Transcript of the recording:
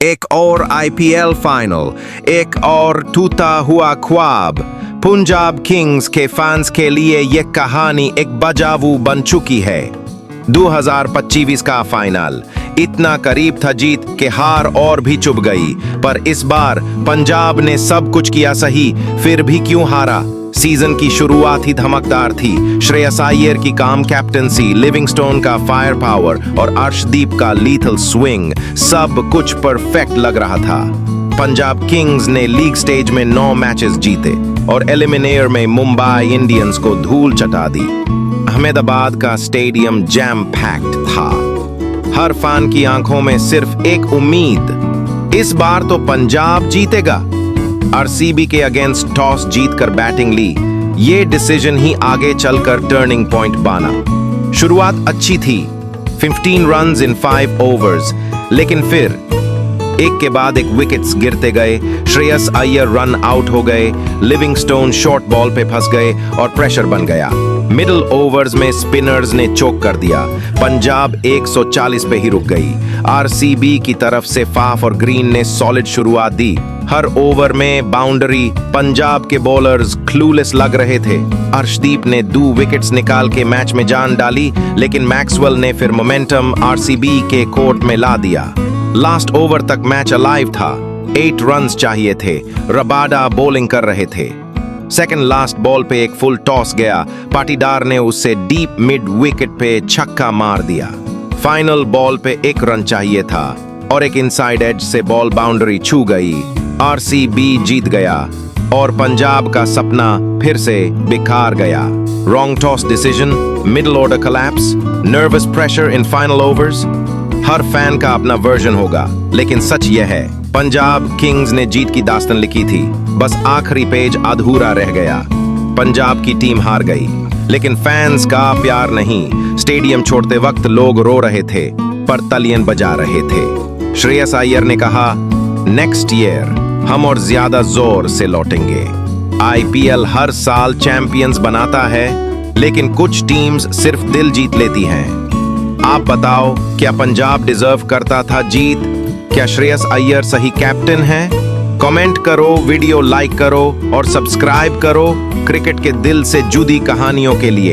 एक और IPL final, एक और टूटा हुआ ख्वाब। पंजाब किंग्स के फैंस के लिए ये कहानी एक बजावू बन चुकी है। 2025 का फाइनल इतना करीब था जीत के हार और भी चुभ गई, पर इस बार पंजाब ने सब कुछ किया सही, फिर भी क्यों हारा। सीजन की शुरुआत ही धमकदार थी। श्रेयस अय्यर की काम कैप्टनसी, लिविंगस्टोन का फायर पावर और अर्शदीप का लीथल स्विंग, सब कुछ परफेक्ट लग रहा था। पंजाब किंग्स ने लीग स्टेज में 9 मैचेस जीते और एलिमिनेटर में मुंबई इंडियंस को धूल चटा दी। अहमदाबाद का स्टेडियम जैम पैक्ड था। हर फैन की आंखों में सिर्फ एक उम्मीद, इस बार तो पंजाब जीतेगा। आरसीबी के अगेंस्ट टॉस जीतकर बैटिंग ली। ये डिसीजन ही आगे चलकर टर्निंग पॉइंट बना। शुरुआत अच्छी थी, 15 रन्स इन 5 ओवर्स, लेकिन फिर एक के बाद एक विकेट्स गिरते गए। श्रेयस अय्यर रन आउट हो गए, लिविंगस्टोन शॉर्ट बॉल पे फंस गए और प्रेशर बन गया। मिडिल ओवर्स में स्पिनर्स ने चोक कर दिया। पंजाब 140 पे ही रुक गई। आरसीबी की तरफ से फाफ और ग्रीन ने सॉलिड शुरुआत दी। हर ओवर में बाउंड्री। पंजाब के बॉलर्स क्लूलेस लग रहे थे। अर्शदीप ने 2 विकेट्स निकाल के मैच में जान डाली, लेकिन मैक्सवेल ने फिर मोमेंटम आरसीबी के कोर्ट में ला दिया। लास्ट ओवर तक मैच अलाइव था। 8 रन्स चाहिए थे। रबाडा बॉलिंग कर रहे थे। सेकंड लास्ट बॉल पे एक फुल टॉस गया। पाटीदार ने उससे डीप मिड विकेट पे छक्का मार दिया। फाइनल बॉल पे 1 रन चाहिए था और एक इनसाइड एज से बॉल बाउंड्री छू गई। आरसीबी जीत गया और पंजाब का सपना फिर से बिखार गया। Wrong toss decision, middle order collapse, nervous pressure in final overs. Her fan का अपना वर्जन होगा, लेकिन सच यह है, पंजाब किंग्स ने जीत की दास्तान लिखी थी, बस आखिरी पेज अधूरा रह गया। पंजाब की टीम हार गई, लेकिन फैंस का प्यार नहीं। स्टेडियम छोड़ते वक्त लोग रो रहे थे, पर तालियां बजा रहे थे। श्रेयस अय्यर ने कहा, नेक्स्ट ईयर हम और ज्यादा जोर से लौटेंगे। आईपीएल हर साल चैंपियंस बनाता है, लेकिन कुछ टीम्स सिर्फ दिल जीत लेती हैं। आप बताओ, क्या पंजाब डिजर्व करता था जीत? क्या श्रेयस अय्यर सही कैप्टन है? कमेंट करो, वीडियो लाइक करो और सब्सक्राइब करो क्रिकेट के दिल से जुड़ी कहानियों के लिए।